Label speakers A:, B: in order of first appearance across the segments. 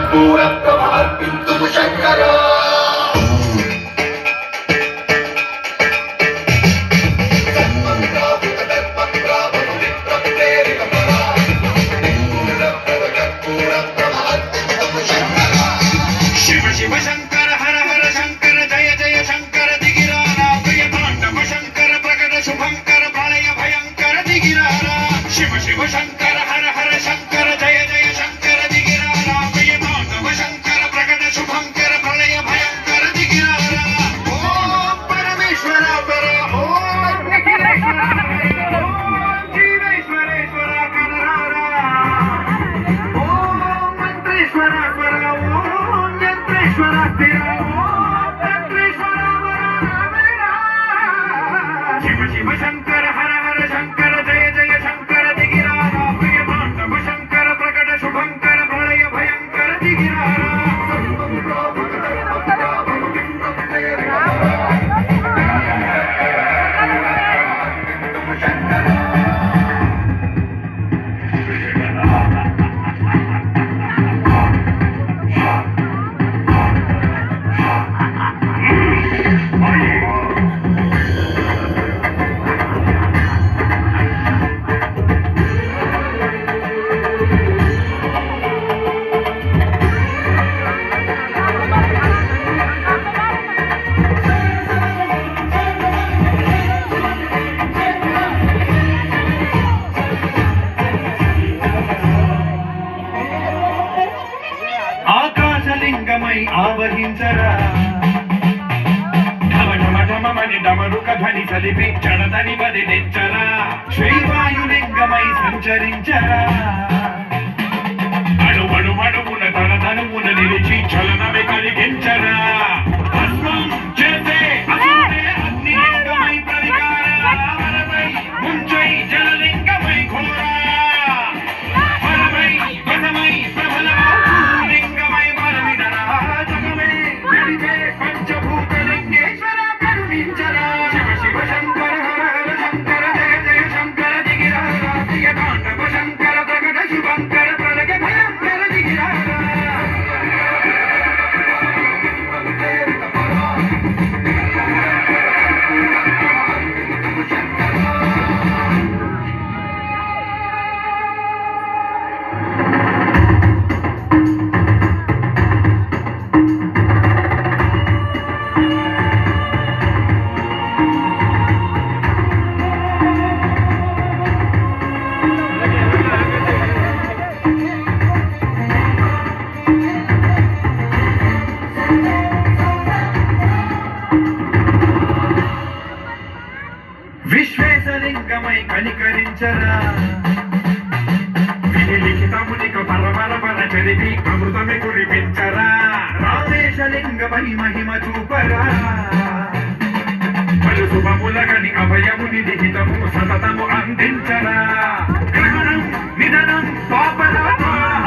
A: కర్పూరత్వమర్పింతుము శంకరా శివ శంకర హర హర శంకర జయ జయ శంకర దిగిరారా ప్రియ తాండవ శంకర ప్రకట శుభంకర ప్రళయ భయంకర దిగిరారా ఆకాశలింగమై ఆవహించరా ఢమఢమఢమని డమరుక ధ్వని సలిపి చడదని బదిలించరా శ్రీవాయులింగమై సంచరించరా అడుమడుమడుమున తనతనుమున నిలిచి చలనమే కలిగించరా భస్మం చేసే అసూరే అగ్ని లింగమై ప్రవికారా వరమై ముంచై జలలింగమై ఘోరా వరమై వసమై ప్రబల విశ్వేశలింగమై కనికరించరా విలిఖితమునిక పరపర చరివి అమృతమే కురిపించరా రామేశలింగమై మహిమ చూపరా పలు శుభములగని అభయముని లిఖితము సతతము అందించరా గ్రహణం నిధనం పాపన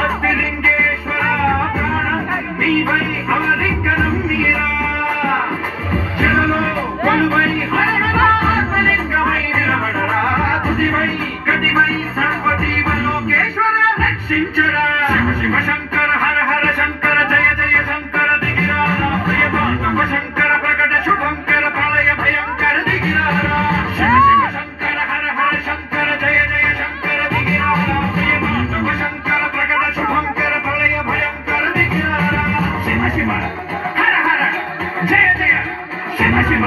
A: హస్తిలింగేశ్వర ప్రాణం నీవై అవలింగనం మీరా జలలో కొలువై రక్షించరా శివ శివ శంకర హర హర శంకర జయ జయ శంకర దిగిరారా ప్రియ తాండవ శంకర ప్రకట శుభంకర ప్రళయ భయంకర దిగిరారా శివ శివ శంకర హర హర శంకర జయ జయ శంకర దిగిరారా ప్రియ తాండవ శంకర ప్రకట శుభంకర ప్రళయ భయంకర దిగిరారా శివ శివ హర హర జయ జయ శివ శివ